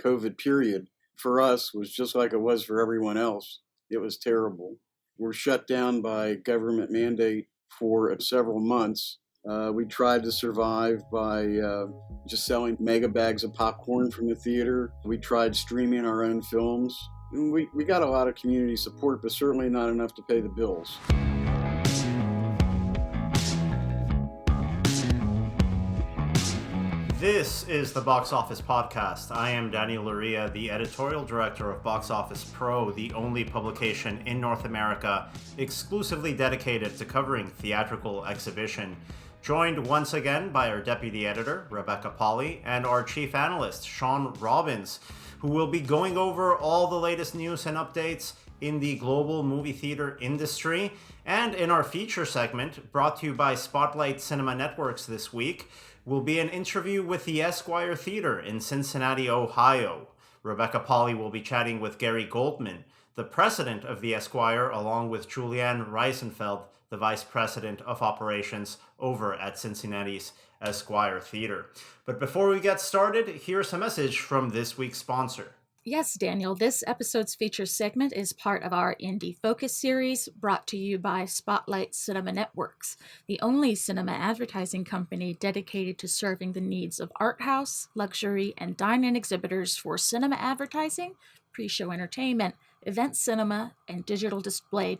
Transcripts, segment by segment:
COVID period for us was just like it was for everyone else. It was terrible. We're shut down by government mandate for several months. We tried to survive by just selling mega bags of popcorn from the theater. We tried streaming our own films. We got a lot of community support, but certainly not enough to pay the bills. This is the Boxoffice Podcast. I am Daniel Loria, the editorial director of Boxoffice Pro, the only publication in North America exclusively dedicated to covering theatrical exhibition. Joined once again by our deputy editor, Rebecca Pahle, and our chief analyst, SHawn Robbins, who will be going over all the latest news and updates in the global movie theater industry. And in our feature segment, brought to you by Spotlight Cinema Networks this week, will be an interview with the Esquire Theater in Cincinnati, Ohio. Rebecca Pahle will be chatting with Gary Goldman, the president of the Esquire, along with Julianne Reisenfeld, the vice president of operations over at Cincinnati's Esquire Theater. But before we get started, here's a message from this week's sponsor. Yes, Daniel, this episode's feature segment is part of our Indie Focus series brought to you by Spotlight Cinema Networks, the only cinema advertising company dedicated to serving the needs of art house, luxury, and dine-in exhibitors for cinema advertising, pre-show entertainment, event cinema, and digital display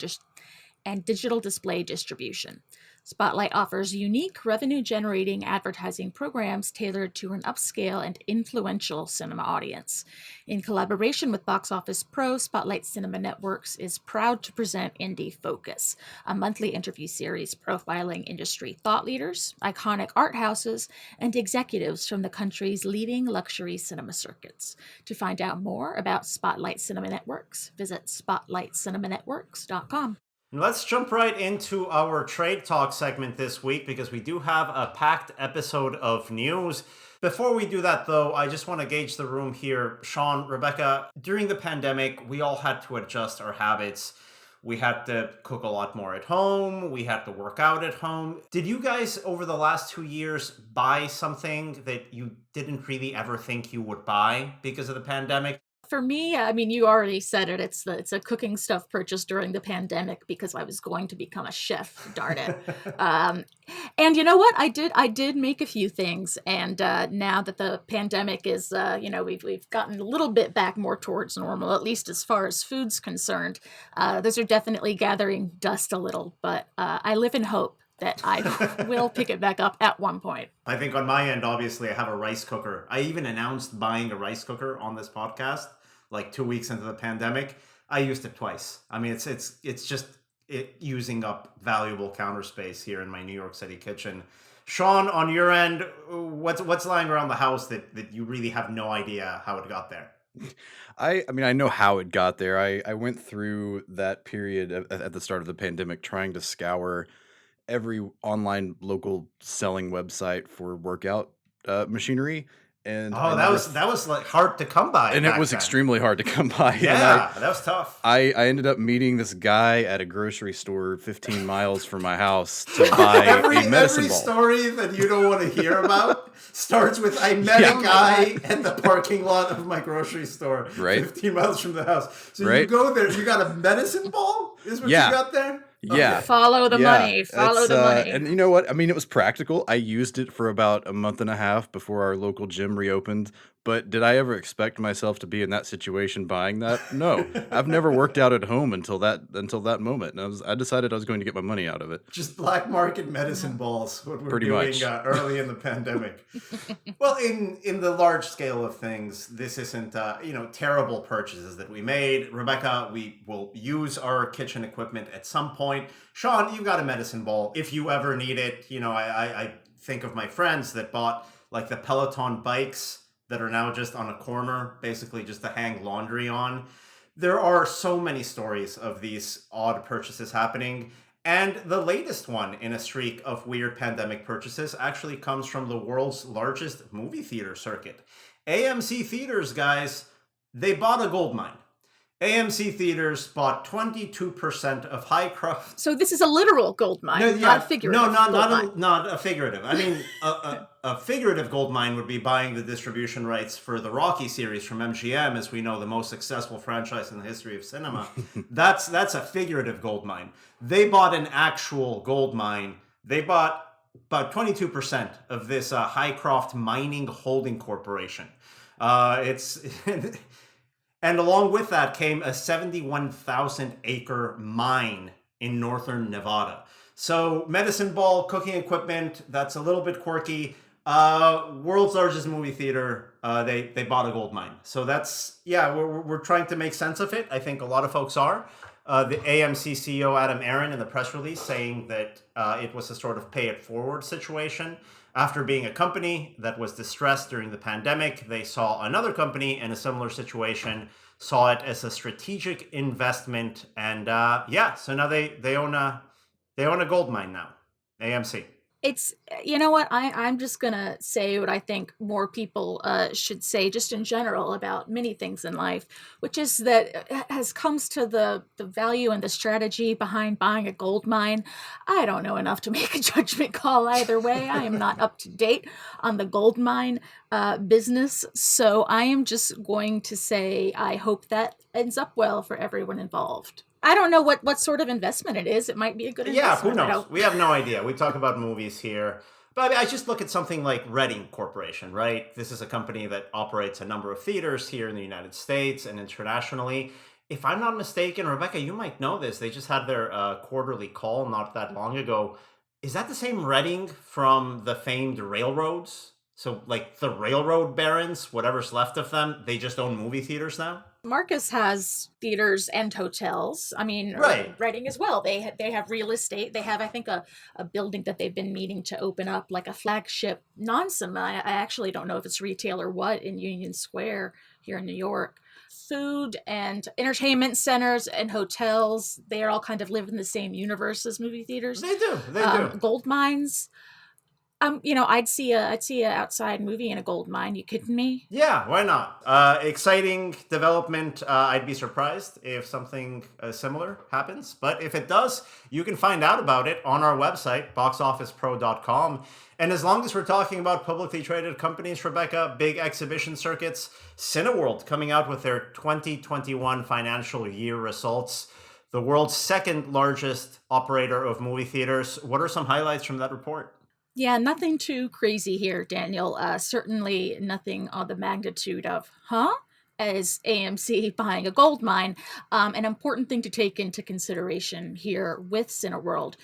distribution. Spotlight offers unique revenue-generating advertising programs tailored to an upscale and influential cinema audience. In collaboration with Boxoffice Pro, Spotlight Cinema Networks is proud to present Indie Focus, a monthly interview series profiling industry thought leaders, iconic art houses, and executives from the country's leading luxury cinema circuits. To find out more about Spotlight Cinema Networks, visit spotlightcinemanetworks.com. Let's jump right into our Trade Talk segment this week because we do have a packed episode of news. Before we do that, though, I just want to gauge the room here. SHawn, Rebecca, during the pandemic, we all had to adjust our habits. We had to cook a lot more at home. We had to work out at home. Did you guys, over the last 2 years, buy something that you didn't really ever think you would buy because of the pandemic? For me, I mean, you already said it. It's a cooking stuff purchased during the pandemic because I was going to become a chef. Darn it! And you know what? I did make a few things. And now that the pandemic is, we've gotten a little bit back more towards normal, at least as far as food's concerned. Those are definitely gathering dust a little, but I live in hope that I will pick it back up at one point. I think on my end, obviously, I have a rice cooker. I even announced buying a rice cooker on this podcast, like 2 weeks into the pandemic. I used it twice. I mean, it's just using up valuable counter space here in my New York City kitchen. SHawn, on your end, what's lying around the house that you really have no idea how it got there? I mean, I know how it got there. I went through that period at the start of the pandemic trying to scour every online local selling website for workout machinery. And that was like hard to come by. And it was extremely hard to come by. Yeah, that was tough. I ended up meeting this guy at a grocery store 15 miles from my house to buy a medicine ball. Every story that you don't want to hear about starts with, I met a guy at the parking lot of my grocery store 15 miles from the house. So you go there, you got a medicine ball? Is what you got there? Yeah. Okay. Follow the money. Follow the money. And you know what? I mean, it was practical. I used it for about a month and a half before our local gym reopened. But did I ever expect myself to be in that situation buying that? No. I've never worked out at home until that moment. And I decided I was going to get my money out of it. Just black market medicine balls, what we're Pretty doing much. Early in the pandemic. Well, in the large scale of things, this isn't terrible purchases that we made. Rebecca, we will use our kitchen equipment at some point. SHawn, you've got a medicine ball. If you ever need it, I think of my friends that bought like the Peloton bikes that are now just on a corner, basically just to hang laundry on. There are so many stories of these odd purchases happening. And the latest one in a streak of weird pandemic purchases actually comes from the world's largest movie theater circuit. AMC Theaters, guys, they bought a gold mine. AMC theaters bought 22% of Hycroft. So this is a literal gold mine, not a figurative. No, not a figurative. I mean, a figurative gold mine would be buying the distribution rights for the Rocky series from MGM, as we know, the most successful franchise in the history of cinema. That's a figurative gold mine. They bought an actual gold mine. They bought about 22% of this Hycroft Mining Holding Corporation. And along with that came a 71,000 acre mine in northern Nevada. So medicine ball, cooking equipment, that's a little bit quirky. World's largest movie theater, they bought a gold mine. So that's, we're trying to make sense of it. I think a lot of folks are. The AMC CEO, Adam Aron, in the press release saying that it was a sort of pay it forward situation. After being a company that was distressed during the pandemic, they saw another company in a similar situation, saw it as a strategic investment, and so now they own a gold mine now, AMC. It's, you know what, I'm just going to say what I think more people should say just in general about many things in life, which is that as comes to the value and the strategy behind buying a gold mine, I don't know enough to make a judgment call either way. I am not up to date on the gold mine business. So I am just going to say I hope that ends up well for everyone involved. I don't know what sort of investment it is. It might be a good investment. Yeah, who knows? We have no idea. We talk about movies here. But I mean, I just look at something like Reading Corporation, right? This is a company that operates a number of theaters here in the United States and internationally. If I'm not mistaken, Rebecca, you might know this. They just had their quarterly call not that long ago. Is that the same Reading from the famed railroads? So like the railroad barons, whatever's left of them, they just own movie theaters now? Marcus has theaters and hotels. I mean, right. Reading as well. They have real estate. They have, I think, a building that they've been meaning to open up, like a flagship non-cinema. I actually don't know if it's retail or what, in Union Square here in New York. Food and entertainment centers and hotels, they all kind of live in the same universe as movie theaters. They do. Gold mines. I'd see a outside movie in a gold mine. You kidding me? Yeah, why not? Exciting development. I'd be surprised if something similar happens. But if it does, you can find out about it on our website, boxofficepro.com. And as long as we're talking about publicly traded companies, Rebecca, big exhibition circuits, Cineworld coming out with their 2021 financial year results. The world's second largest operator of movie theaters. What are some highlights from that report? Yeah, nothing too crazy here, Daniel. Certainly nothing on the magnitude of, as AMC buying a gold mine. An important thing to take into consideration here with Cineworld,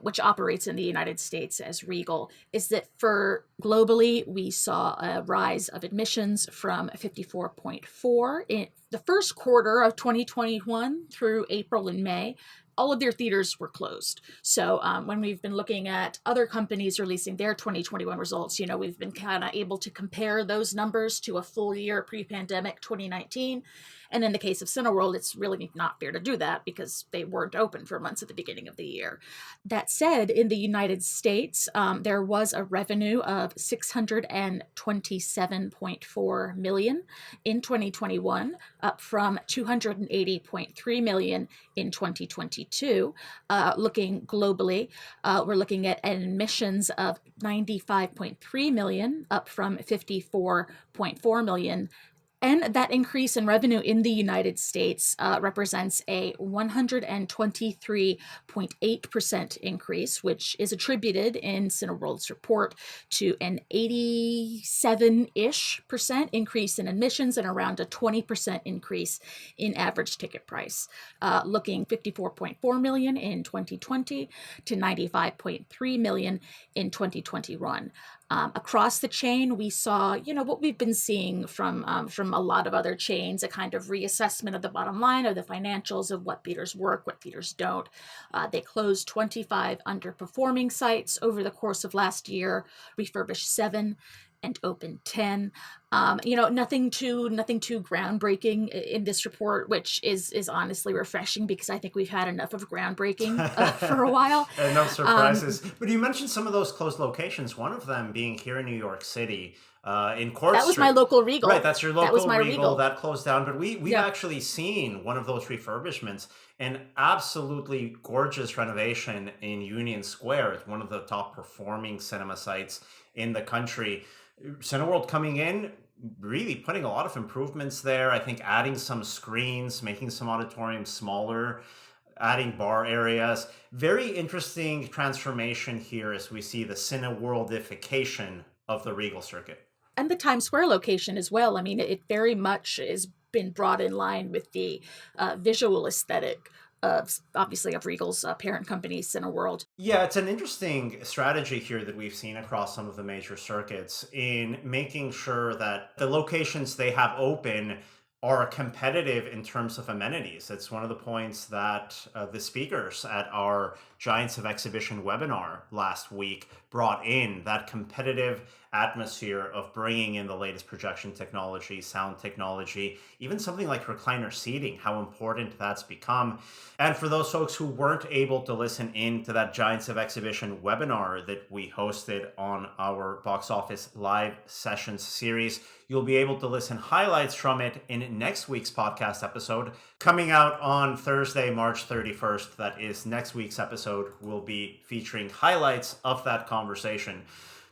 which operates in the United States as Regal, is that for globally, we saw a rise of admissions from 54.4 in the first quarter of 2021 through April and May. All of their theaters were closed. So when we've been looking at other companies releasing their 2021 results, we've been kind of able to compare those numbers to a full year pre-pandemic 2019. And in the case of Cineworld, it's really not fair to do that because they weren't open for months at the beginning of the year. That said, in the United States, there was a revenue of $627.4 million in 2021, up from $280.3 million in 2022. Looking globally, we're looking at admissions of 95.3 million, up from 54.4 million. And that increase in revenue in the United States represents a 123.8% increase, which is attributed in Cineworld's report to an 87-ish% increase in admissions and around a 20% increase in average ticket price, looking 54.4 million in 2020 to 95.3 million in 2021. Across the chain, we saw, what we've been seeing from a lot of other chains, a kind of reassessment of the bottom line of the financials of what theaters work, what theaters don't. They closed 25 underperforming sites over the course of last year, refurbished 7, and opened 10. Nothing too groundbreaking in this report, which is honestly refreshing because I think we've had enough of groundbreaking for a while. Enough surprises. But you mentioned some of those closed locations, one of them being here in New York City. in Court That was Street. my local Regal. Right, that's your local That was my Regal. That closed down. But we've Yeah. actually seen one of those refurbishments, an absolutely gorgeous renovation in Union Square. It's one of the top performing cinema sites in the country. Cineworld coming in, really putting a lot of improvements there. I think adding some screens, making some auditoriums smaller, adding bar areas. Very interesting transformation here as we see the Cineworldification of the Regal circuit. And the Times Square location as well. I mean, it very much has been brought in line with the visual aesthetic of, obviously, of Regal's parent company, Cineworld. Yeah, it's an interesting strategy here that we've seen across some of the major circuits in making sure that the locations they have open are competitive in terms of amenities. It's one of the points that the speakers at our Giants of Exhibition webinar last week brought in, that competitive atmosphere of bringing in the latest projection technology, sound technology, even something like recliner seating, how important that's become. And for those folks who weren't able to listen in to that Giants of Exhibition webinar that we hosted on our Box Office Live Sessions series, you'll be able to listen highlights from it in next week's podcast episode coming out on Thursday, March 31st. That is next week's episode. Will be featuring highlights of that conversation.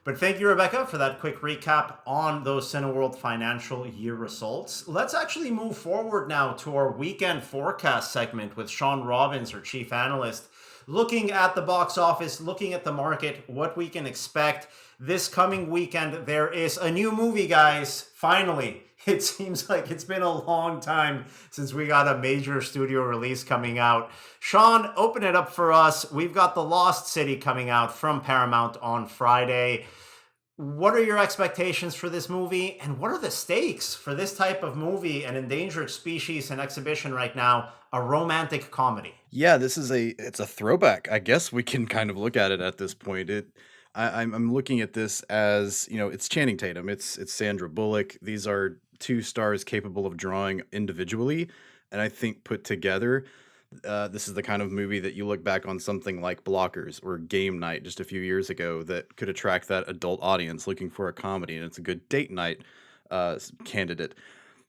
But thank you, Rebecca, for that quick recap on those Cineworld financial year results. Let's actually move forward now to our weekend forecast segment with SHawn Robbins, our chief analyst, looking at the box office, looking at the market, what we can expect. This coming weekend, there is a new movie, guys. Finally, it seems like it's been a long time since we got a major studio release coming out. SHawn, open it up for us. We've got The Lost City coming out from Paramount on Friday. What are your expectations for this movie, and what are the stakes for this type of movie, an endangered species in exhibition right now, a romantic comedy? Yeah, it's a throwback. I guess we can kind of look at it at this point. I'm looking at this as, it's Channing Tatum, it's Sandra Bullock. These are two stars capable of drawing individually, and I think put together, this is the kind of movie that you look back on something like Blockers or Game Night just a few years ago that could attract that adult audience looking for a comedy, and it's a good date night candidate.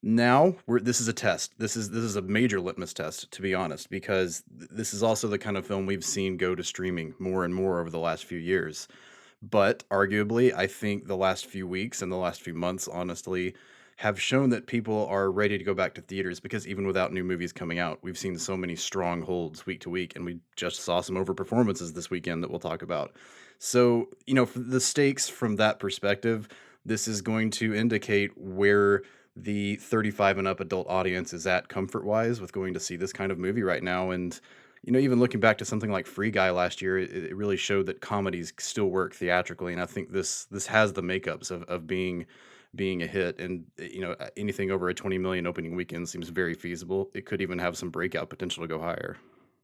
Now this is a test. This is a major litmus test, to be honest, because this is also the kind of film we've seen go to streaming more and more over the last few years. But arguably, I think the last few weeks and the last few months, honestly, have shown that people are ready to go back to theaters, because even without new movies coming out, we've seen so many strongholds week to week, and we just saw some overperformances this weekend that we'll talk about. So, for the stakes from that perspective, this is going to indicate where the 35 and up adult audience is at comfort-wise with going to see this kind of movie right now. And even looking back to something like Free Guy last year, it really showed that comedies still work theatrically, and I think this has the makeups of being a hit. And anything over a 20 million opening weekend seems very feasible. It could even have some breakout potential to go higher.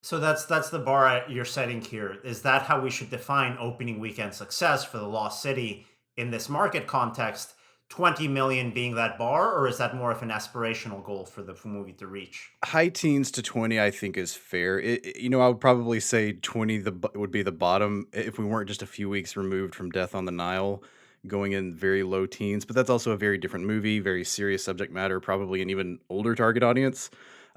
So that's the bar you're setting here. Is that how we should define opening weekend success for The Lost City in this market context? 20 million being that bar, or is that more of an aspirational goal for the movie to reach? High teens to 20, I think, is fair. I would probably say 20 would be the bottom if we weren't just a few weeks removed from Death on the Nile, going in very low teens. But that's also a very different movie, very serious subject matter, probably an even older target audience.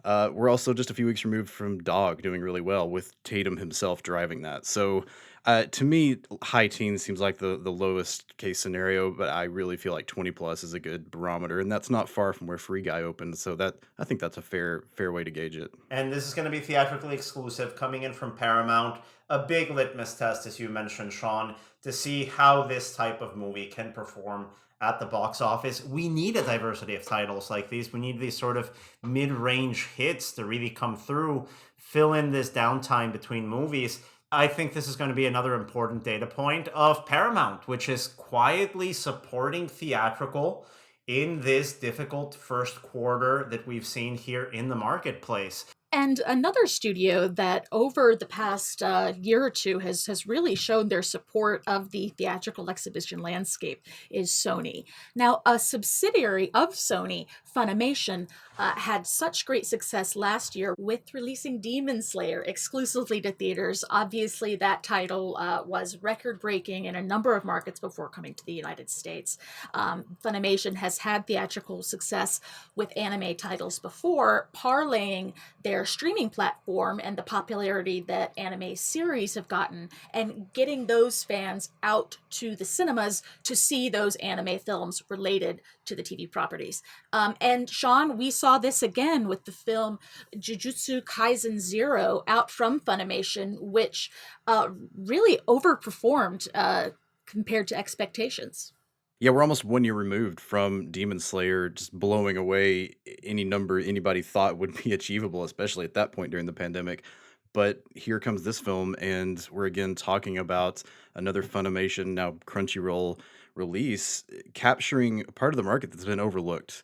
We're also just a few weeks removed from Dog doing really well, with Tatum himself driving that. So to me, high teens seems like the lowest case scenario, but I really feel like 20 plus is a good barometer, and that's not far from where Free Guy opened. So I think that's a fair way to gauge it. And this is going to be theatrically exclusive, coming in from Paramount. A big litmus test, as you mentioned, SHawn, to see how this type of movie can perform at the box office. We need a diversity of titles like these. We need these sort of mid-range hits to really come through, fill in this downtime between movies. I think this is going to be another important data point of Paramount, which is quietly supporting theatrical in this difficult first quarter that we've seen here in the marketplace. And another studio that over the past year or two has really shown their support of the theatrical exhibition landscape is Sony. Now, a subsidiary of Sony, Funimation, had such great success last year with releasing Demon Slayer exclusively to theaters. Obviously, that title was record-breaking in a number of markets before coming to the United States. Funimation has had theatrical success with anime titles before, parlaying their streaming platform and the popularity that anime series have gotten and getting those fans out to the cinemas to see those anime films related to the TV properties. And Shawn, we saw this again with the film Jujutsu Kaisen 0 out from Funimation, which really overperformed compared to expectations. Yeah, we're almost 1 year removed from Demon Slayer just blowing away any number anybody thought would be achievable, especially at that point during the pandemic. But here comes this film, and we're again talking about another Funimation, now Crunchyroll release, capturing a part of the market that's been overlooked,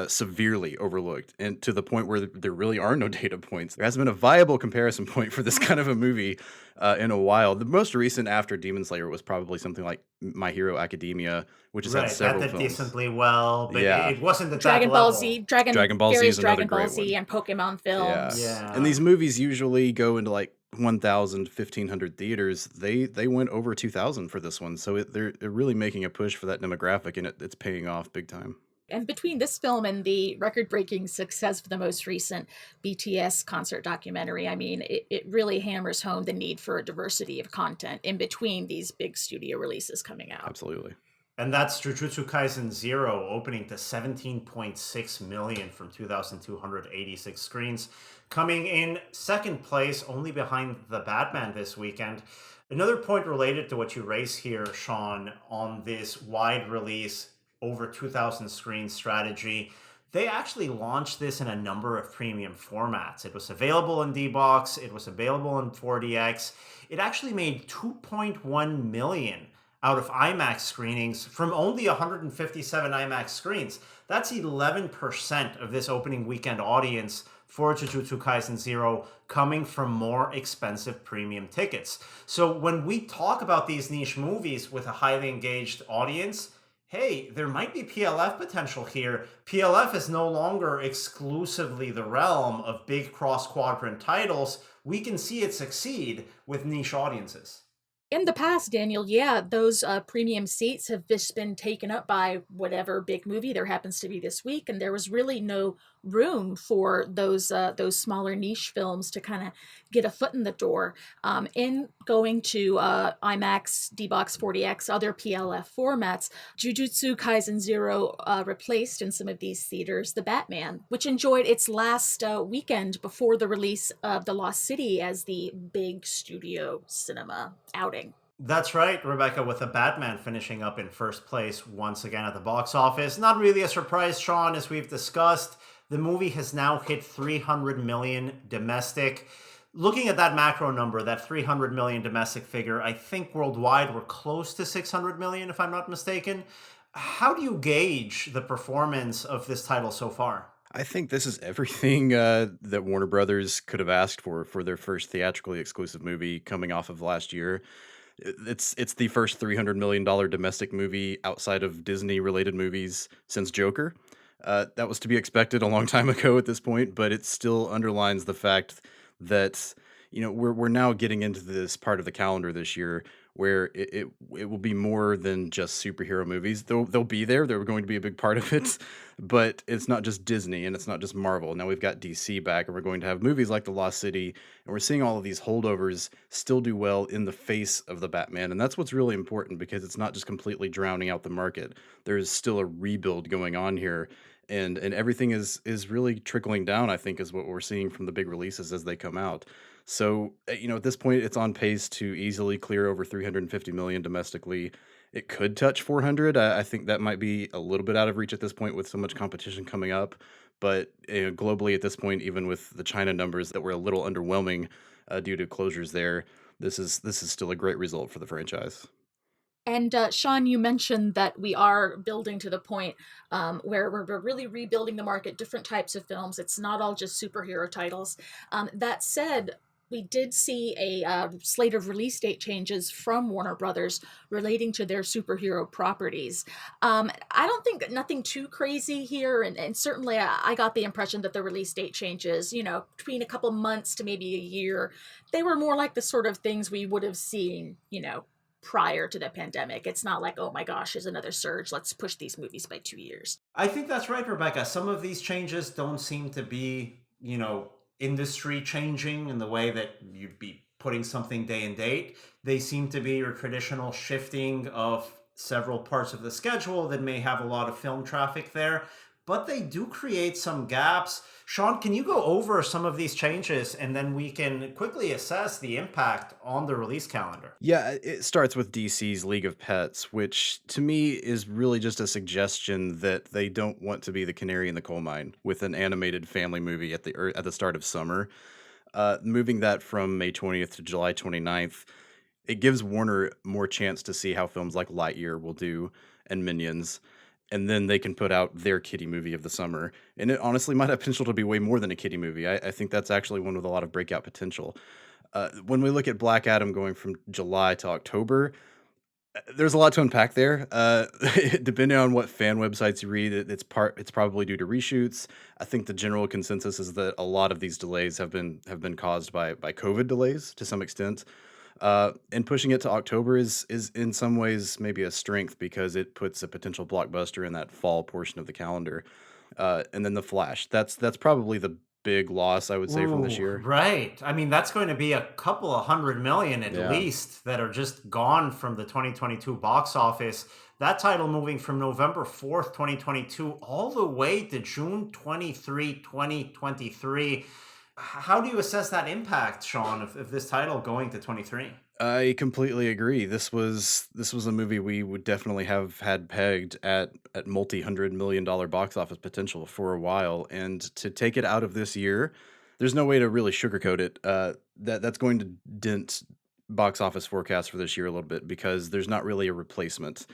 severely overlooked, and to the point where there really are no data points. There hasn't been a viable comparison point for this kind of a movie in a while. The most recent after Demon Slayer was probably something like My Hero Academia, which has had several that did films. decently well, but Yeah. it wasn't at Dragon that Ball level. Z, Dragon Ball Z various is another Dragon Ball great Z one. and Pokemon films. Yeah. And these movies usually go into like 1,000, 1,500 theaters. They went over 2,000 for this one. So they're really making a push for that demographic, and it's paying off big time. And between this film and the record-breaking success of the most recent BTS concert documentary, I mean, it really hammers home the need for a diversity of content in between these big studio releases coming out. Absolutely. And that's Jujutsu Kaisen 0, opening to 17.6 million from 2,286 screens, coming in second place, only behind The Batman this weekend. Another point related to what you raise here, Shawn, on this wide release, over 2,000 screen strategy. They actually launched this in a number of premium formats. It was available in D-Box, it was available in 4DX. It actually made 2.1 million out of IMAX screenings from only 157 IMAX screens. That's 11% of this opening weekend audience for Jujutsu Kaisen 0 coming from more expensive premium tickets. So when we talk about these niche movies with a highly engaged audience, hey, there might be PLF potential here. PLF is no longer exclusively the realm of big cross-quadrant titles. We can see it succeed with niche audiences. In the past, Daniel, yeah, those premium seats have just been taken up by whatever big movie there happens to be this week, and there was really no room for those smaller niche films to kind of get a foot in the door. In going to IMAX, D-Box, 4DX, other PLF formats, Jujutsu Kaisen 0 replaced in some of these theaters The Batman, which enjoyed its last weekend before the release of The Lost City as the big studio cinema outing. That's right, Rebecca, with The Batman finishing up in first place once again at the box office. Not really a surprise, Shawn, as we've discussed. The movie has now hit 300 million domestic. Looking at that macro number, that 300 million domestic figure, I think worldwide we're close to 600 million, if I'm not mistaken. How do you gauge the performance of this title so far? I think this is everything that Warner Brothers could have asked for their first theatrically exclusive movie coming off of last year. It's the first $300 million domestic movie outside of Disney-related movies since Joker. That was to be expected a long time ago at this point, but it still underlines the fact that we're now getting into this part of the calendar this year where it will be more than just superhero movies. They'll be there. They're going to be a big part of it, but it's not just Disney and it's not just Marvel. Now we've got DC back, and we're going to have movies like The Lost City, and we're seeing all of these holdovers still do well in the face of the Batman, and that's what's really important because it's not just completely drowning out the market. There's still a rebuild going on here, and everything is really trickling down, I think, is what we're seeing from the big releases as they come out. So, at this point, it's on pace to easily clear over 350 million domestically. It could touch 400. I think that might be a little bit out of reach at this point with so much competition coming up. But globally at this point, even with the China numbers that were a little underwhelming due to closures there, this is still a great result for the franchise. And SHawn, you mentioned that we are building to the point where we're really rebuilding the market, different types of films. It's not all just superhero titles. That said, we did see a slate of release date changes from Warner Brothers relating to their superhero properties. I don't think nothing too crazy here, and certainly I got the impression that the release date changes, between a couple months to maybe a year, they were more like the sort of things we would have seen, prior to the pandemic. It's not like, oh my gosh, there's another surge, let's push these movies by 2 years. I think that's right, Rebecca. Some of these changes don't seem to be, industry changing in the way that you'd be putting something day and date. They seem to be your traditional shifting of several parts of the schedule that may have a lot of film traffic there, but they do create some gaps. SHawn, can you go over some of these changes and then we can quickly assess the impact on the release calendar? Yeah, it starts with DC's League of Pets, which to me is really just a suggestion that they don't want to be the canary in the coal mine with an animated family movie at the start of summer. Moving that from May 20th to July 29th, it gives Warner more chance to see how films like Lightyear will do and Minions, and then they can put out their kiddie movie of the summer. And it honestly might have potential to be way more than a kiddie movie. I think that's actually one with a lot of breakout potential. When we look at Black Adam going from July to October, there's a lot to unpack there. Depending on what fan websites you read, it's probably due to reshoots. I think the general consensus is that a lot of these delays have been caused by COVID delays to some extent. And pushing it to October is in some ways maybe a strength because it puts a potential blockbuster in that fall portion of the calendar. And then The Flash. That's probably the big loss I would say from this year. Right. I mean, that's going to be a couple of $100 million at least that are just gone from the 2022 box office. That title moving from November 4th, 2022, all the way to June 23, 2023. How do you assess that impact, SHawn, of this title going to 23? I completely agree. This was a movie we would definitely have had pegged at multi-$100 million box office potential for a while, and to take it out of this year, there's no way to really sugarcoat it. That's going to dent box office forecasts for this year a little bit because there's not really a replacement.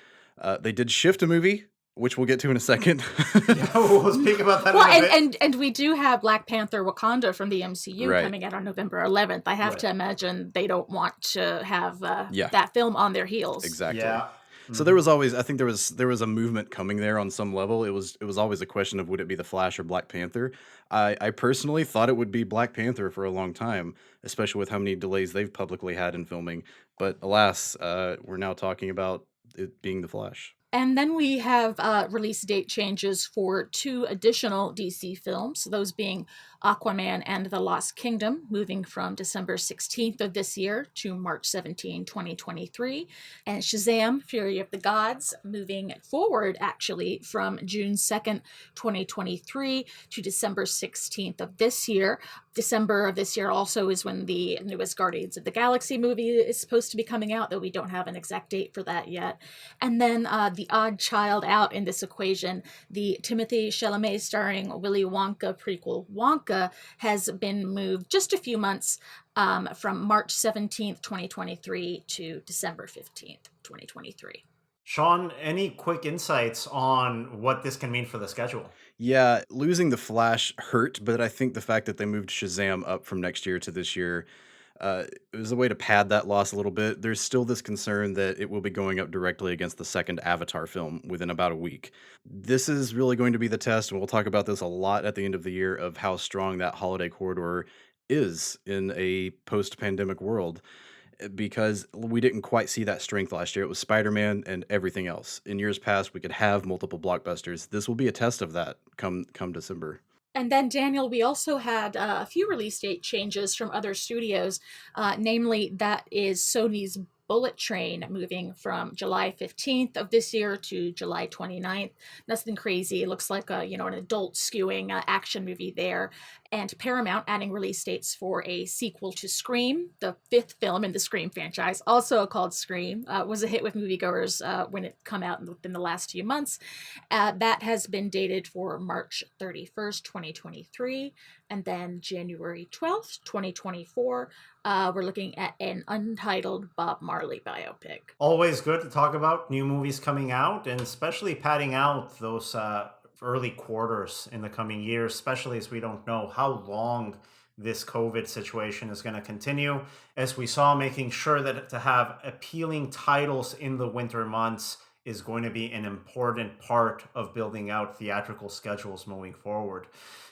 They did shift a movie, which we'll get to in a second. Yeah, we'll speak about that in a bit. And we do have Black Panther Wakanda from the MCU coming out on November 11th. I have to imagine they don't want to have that film on their heels. Exactly. Yeah. So there was always, I think there was a movement coming there on some level. It was always a question of would it be The Flash or Black Panther. I personally thought it would be Black Panther for a long time, especially with how many delays they've publicly had in filming. But alas, we're now talking about it being The Flash. And then we have release date changes for 2 additional DC films, those being Aquaman and the Lost Kingdom, moving from December 16th of this year to March 17, 2023. And Shazam! Fury of the Gods, moving forward, actually, from June 2nd, 2023 to December 16th of this year. December of this year also is when the newest Guardians of the Galaxy movie is supposed to be coming out, though we don't have an exact date for that yet. And then the odd child out in this equation, the Timothée Chalamet starring Willy Wonka prequel Wonka, has been moved just a few months from March 17th, 2023 to December 15th, 2023. SHawn, any quick insights on what this can mean for the schedule? Yeah, losing The Flash hurt, but I think the fact that they moved Shazam up from next year to this year, it was a way to pad that loss a little bit. There's still this concern that it will be going up directly against the second Avatar film within about a week. This is really going to be the test, and we'll talk about this a lot at the end of the year, of how strong that holiday corridor is in a post-pandemic world, because we didn't quite see that strength last year. It was Spider-Man and everything else. In years past, we could have multiple blockbusters. This will be a test of that come December. And then, Daniel, we also had a few release date changes from other studios, namely that is Sony's Bullet Train, moving from July 15th of this year to July 29th. Nothing crazy. It looks like an adult skewing action movie there. And Paramount adding release dates for a sequel to Scream, the 5th film in the Scream franchise, also called Scream, was a hit with moviegoers when it come out within the last few months. That has been dated for March 31st, 2023, and then January 12th, 2024 We're looking at an untitled Bob Marley biopic. Always good to talk about new movies coming out, and especially padding out those early quarters in the coming years, especially as we don't know how long this COVID situation is going to continue. As we saw, making sure that to have appealing titles in the winter months is going to be an important part of building out theatrical schedules moving forward.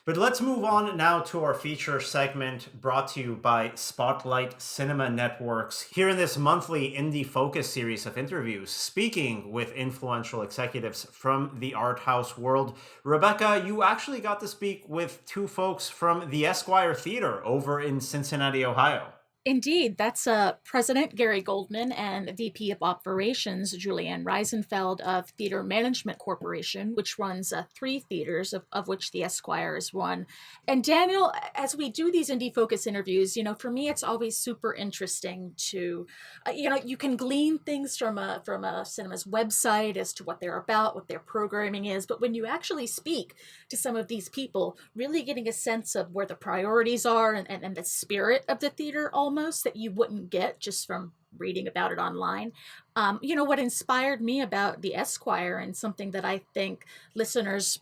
But let's move on now to our feature segment brought to you by Spotlight Cinema Networks. Here in this monthly indie focus series of interviews, speaking with influential executives from the art house world. Rebecca, you actually got to speak with two folks from the Esquire Theater over in Cincinnati, Ohio. Indeed, that's President Gary Goldman and VP of Operations Julianne Reisenfeld of Theater Management Corporation, which runs 3 theaters, of which the Esquire is one. And Daniel, as we do these indie focus interviews, for me, it's always super interesting to, you can glean things from a cinema's website as to what they're about, what their programming is. But when you actually speak to some of these people, really getting a sense of where the priorities are and the spirit of the theater almost that you wouldn't get just from reading about it online. What inspired me about the Esquire, and something that I think listeners,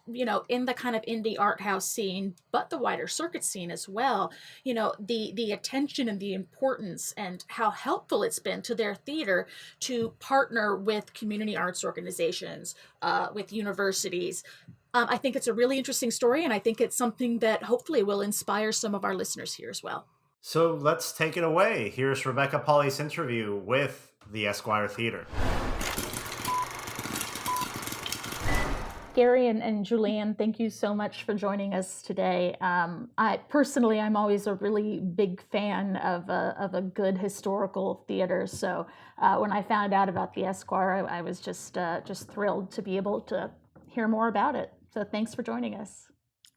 in the kind of indie art house scene, but the wider circuit scene as well, the attention and the importance and how helpful it's been to their theater to partner with community arts organizations, with universities. I think it's a really interesting story, and I think it's something that hopefully will inspire some of our listeners here as well. So let's take it away. Here's Rebecca Pahle's interview with the Esquire Theater. Gary and Julianne, thank you so much for joining us today. I'm always a really big fan of a good historical theater. So when I found out about the Esquire, I was just thrilled to be able to hear more about it. So thanks for joining us.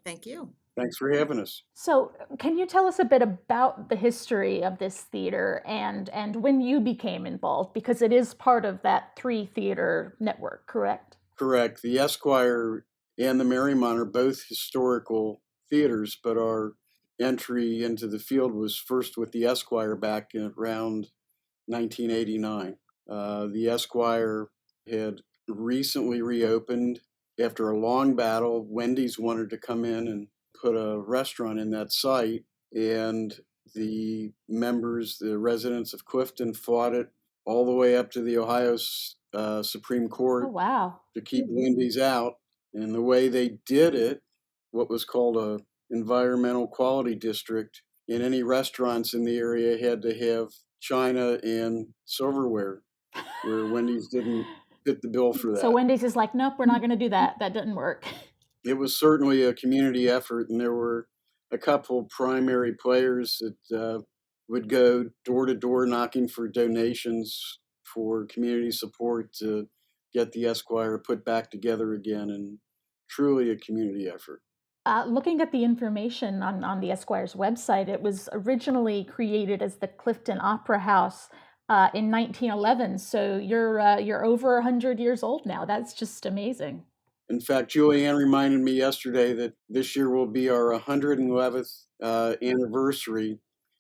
Thank you. Thanks for having us. So can you tell us a bit about the history of this theater and when you became involved? Because it is part of that 3 theater network, correct? Correct. The Esquire and the Marymount are both historical theaters, but our entry into the field was first with the Esquire back in around 1989. The Esquire had recently reopened after a long battle. Wendy's wanted to come in and put a restaurant in that site, and the residents of Clifton fought it all the way up to the Ohio Supreme Court. Oh, wow. To keep Wendy's out. And the way they did it, what was called a environmental quality district, and any restaurants in the area had to have china and silverware, where Wendy's didn't fit the bill for that. So Wendy's is like, nope, we're not going to do that. That didn't work. It was certainly a community effort, and there were a couple primary players that would go door to door knocking for donations for community support to get the Esquire put back together again, and truly a community effort. Looking at the information on the Esquire's website, it was originally created as the Clifton Opera House in 1911. So you're over 100 years old now. That's just amazing. In fact, Julianne reminded me yesterday that this year will be our 111th anniversary.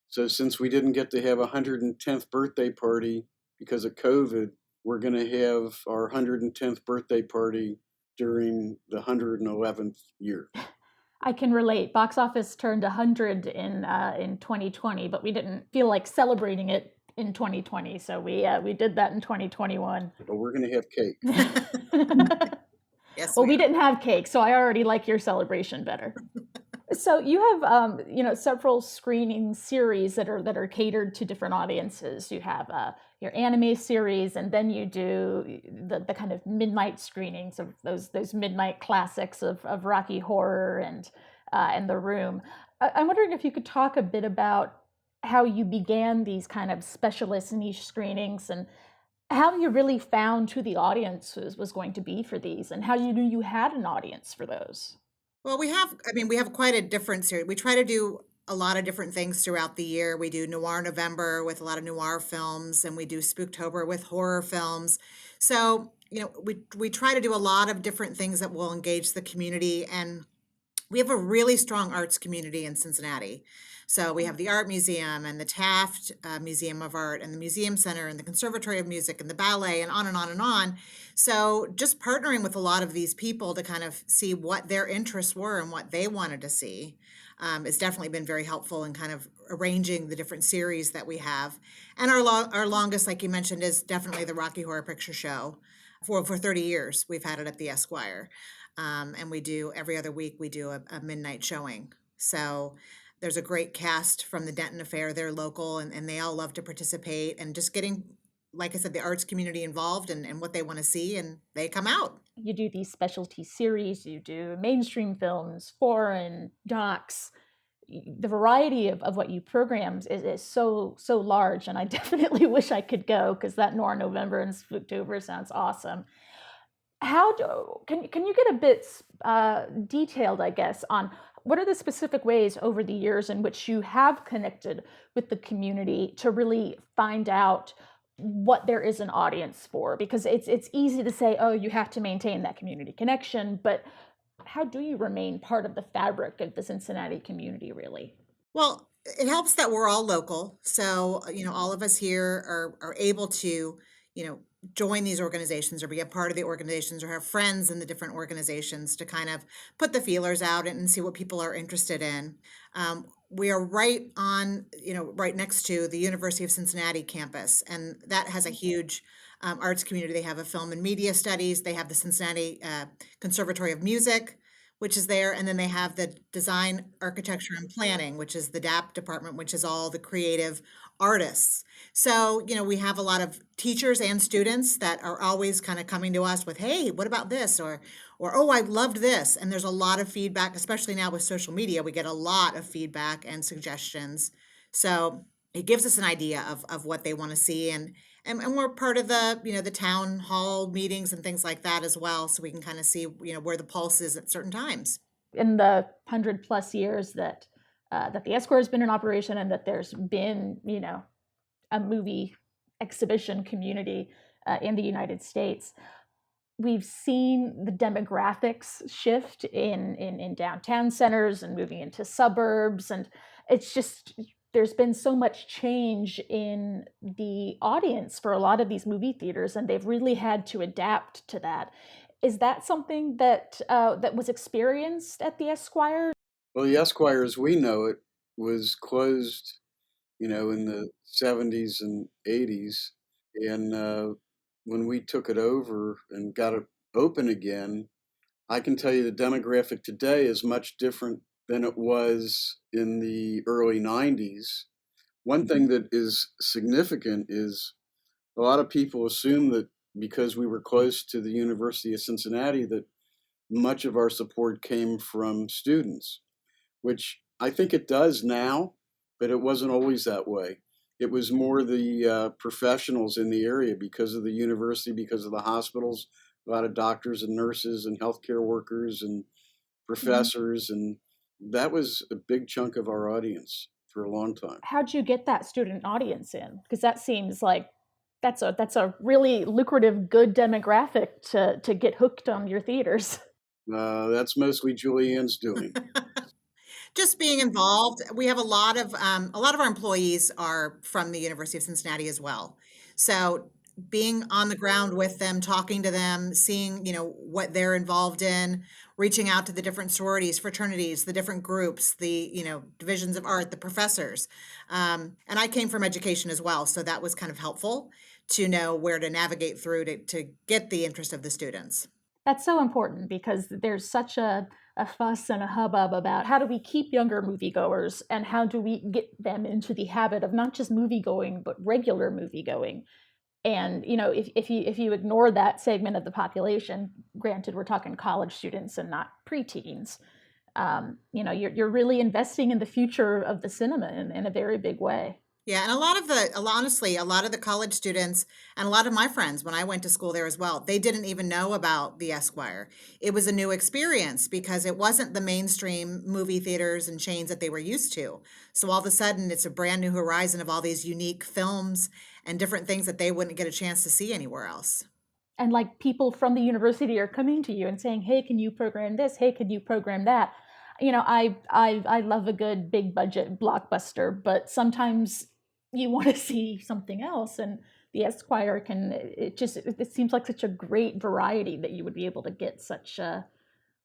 So since we didn't get to have a 110th birthday party because of COVID, we're going to have our 110th birthday party during the 111th year. I can relate. Box Office turned 100 in 2020, but we didn't feel like celebrating it in 2020. So we did that in 2021. But we're going to have cake. Yes. Well, we didn't have cake, so I already like your celebration better. So you have several screening series that are catered to different audiences. You have your anime series, and then you do the kind of midnight screenings of those midnight classics of Rocky Horror and The Room. I'm wondering if you could talk a bit about how you began these kind of specialist niche screenings and how you really found who the audience was going to be for these, and how you knew you had an audience for those. Well, we have quite a different series. We try to do a lot of different things throughout the year. We do Noir November with a lot of noir films, and we do Spooktober with horror films. So, we try to do a lot of different things that will engage the community. And we have a really strong arts community in Cincinnati. So we have the Art Museum and the Taft Museum of Art and the Museum Center and the Conservatory of Music and the ballet and on and on and on. So just partnering with a lot of these people to kind of see what their interests were and what they wanted to see has definitely been very helpful in kind of arranging the different series that we have. And our longest, like you mentioned, is definitely the Rocky Horror Picture Show. For 30 years, we've had it at the Esquire. And we do every other week, we do a midnight showing. So there's a great cast from the Denton Affair. They're local and they all love to participate and just getting, like I said, the arts community involved and what they want to see, and they come out. You do these specialty series, you do mainstream films, foreign docs. The variety of what you program is so large, and I definitely wish I could go because that Noir November and Spooktober sounds awesome. Can you get a bit detailed, I guess, on what are the specific ways over the years in which you have connected with the community to really find out what there is an audience for? Because it's easy to say, oh, you have to maintain that community connection, but how do you remain part of the fabric of the Cincinnati community, really? Well, it helps that we're all local. So, all of us here are able to, join these organizations or be a part of the organizations or have friends in the different organizations to kind of put the feelers out and see what people are interested in. We are right next to the University of Cincinnati campus, and that has a huge arts community. They have a film and media studies. They have the Cincinnati Conservatory of Music, which is there. And then they have the Design, Architecture, and Planning, which is the DAP department, which is all the creative artists. So, we have a lot of teachers and students that are always kind of coming to us with, hey, what about this? Or, oh, I loved this. And there's a lot of feedback, especially now with social media, we get a lot of feedback and suggestions. So it gives us an idea of what they want to see. And we're part of the, the town hall meetings and things like that as well. So we can kind of see, where the pulse is at certain times. In the 100+ years that the Esquire has been in operation and that there's been, a movie exhibition community in the United States, we've seen the demographics shift in downtown centers and moving into suburbs. And it's just, there's been so much change in the audience for a lot of these movie theaters, and they've really had to adapt to that. Is that something that was experienced at the Esquire? Well, the Esquire, as we know it, was closed, in the 70s and 80s. And when we took it over and got it open again, I can tell you the demographic today is much different than it was in the early 90s. One thing that is significant is a lot of people assume that because we were close to the University of Cincinnati, that much of our support came from students, which I think it does now, but it wasn't always that way. It was more the professionals in the area because of the university, because of the hospitals, a lot of doctors and nurses and healthcare workers and professors, and that was a big chunk of our audience for a long time. How'd you get that student audience in? Because that seems like that's a really lucrative, good demographic to get hooked on your theaters. That's mostly Julianne's doing. Just being involved. We have a lot of our employees are from the University of Cincinnati as well. So being on the ground with them, talking to them, seeing, what they're involved in, reaching out to the different sororities, fraternities, the different groups, the, divisions of art, the professors. And I came from education as well. So that was kind of helpful to know where to navigate through to get the interest of the students. That's so important because there's such a fuss and a hubbub about how do we keep younger moviegoers and how do we get them into the habit of not just moviegoing, but regular moviegoing. And, if you ignore that segment of the population, granted, we're talking college students and not preteens, you're really investing in the future of the cinema in a very big way. Yeah, and honestly, a lot of the college students and a lot of my friends, when I went to school there as well, they didn't even know about the Esquire. It was a new experience because it wasn't the mainstream movie theaters and chains that they were used to. So all of a sudden, it's a brand new horizon of all these unique films and different things that they wouldn't get a chance to see anywhere else. And like people from the university are coming to you and saying, hey, can you program this? Hey, can you program that? I love a good big budget blockbuster, but sometimes you want to see something else, and the Esquire it seems like such a great variety that you would be able to get such a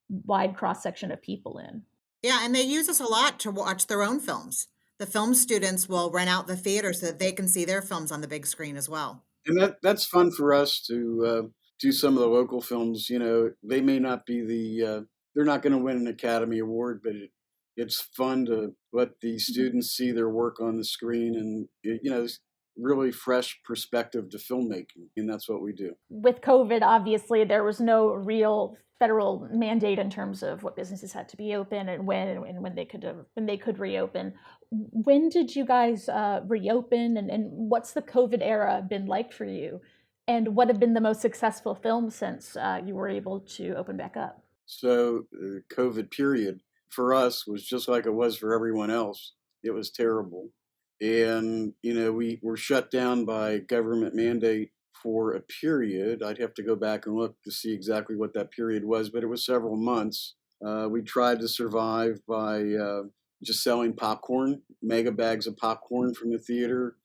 wide cross section of people in. Yeah, and they use us a lot to watch their own films. The film students will rent out the theater so that they can see their films on the big screen as well. And that's fun for us to do some of the local films. They may not be they're not going to win an Academy Award, but it's fun to let the students see their work on the screen, and it's really fresh perspective to filmmaking, and that's what we do. With COVID, obviously, there was no real federal mandate in terms of what businesses had to be open and when they could reopen. When did you guys reopen, and what's the COVID era been like for you? And what have been the most successful films since you were able to open back up? So the COVID period for us was just like it was for everyone else. It was terrible. And, we were shut down by government mandate for a period. I'd have to go back and look to see exactly what that period was, but it was several months. We tried to survive by just selling popcorn, mega bags of popcorn from the theater.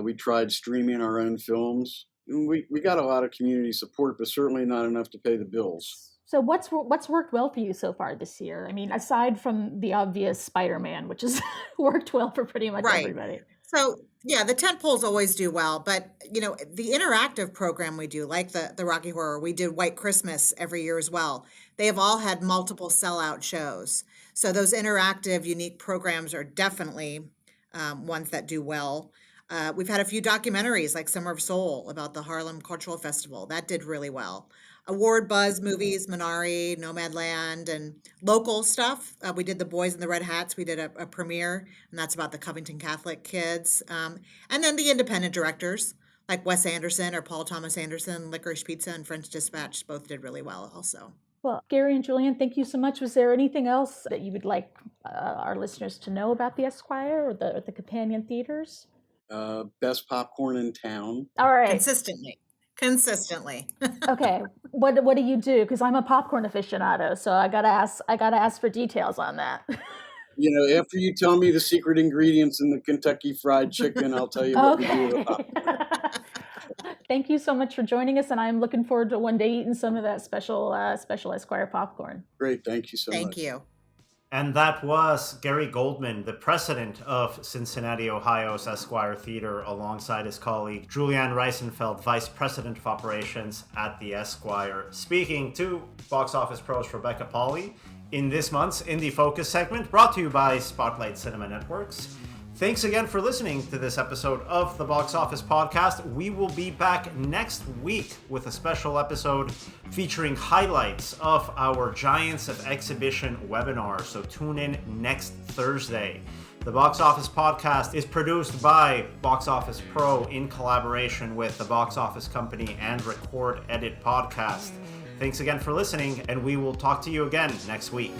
We tried streaming our own films. We got a lot of community support, but certainly not enough to pay the bills. So what's worked well for you so far this year? I mean, aside from the obvious Spider-Man, which has worked well for pretty much everybody. So yeah, the tent poles always do well, but the interactive program we do, like the Rocky Horror, we did White Christmas every year as well. They have all had multiple sellout shows. So those interactive, unique programs are definitely ones that do well. We've had a few documentaries like Summer of Soul about the Harlem Cultural Festival. That did really well. Award buzz movies, Minari, Nomadland, and local stuff. We did The Boys in the Red Hats. We did a premiere, and that's about the Covington Catholic kids. And then the independent directors like Wes Anderson or Paul Thomas Anderson, Licorice Pizza and French Dispatch both did really well also. Well, Gary and Julianne, thank you so much. Was there anything else that you would like our listeners to know about the Esquire or the companion theaters? Best popcorn in town. All right. Consistently. Okay. What do you do? Because I'm a popcorn aficionado, so I gotta ask for details on that. After you tell me the secret ingredients in the Kentucky Fried Chicken, I'll tell you what we do with the popcorn. Thank you so much for joining us, and I'm looking forward to one day eating some of that special Esquire popcorn. Great. Thank you so much. Thank you. And that was Gary Goldman, the president of Cincinnati, Ohio's Esquire Theater, alongside his colleague Julianne Reisenfeld, vice president of operations at the Esquire, speaking to Box Office Pro's Rebecca Pahle in this month's Indie Focus segment, brought to you by Spotlight Cinema Networks. Thanks again for listening to this episode of the Box Office Podcast. We will be back next week with a special episode featuring highlights of our Giants of Exhibition webinar, so tune in next Thursday. The Box Office Podcast is produced by Box Office Pro in collaboration with the Box Office Company and Record Edit Podcast. Thanks again for listening, and we will talk to you again next week.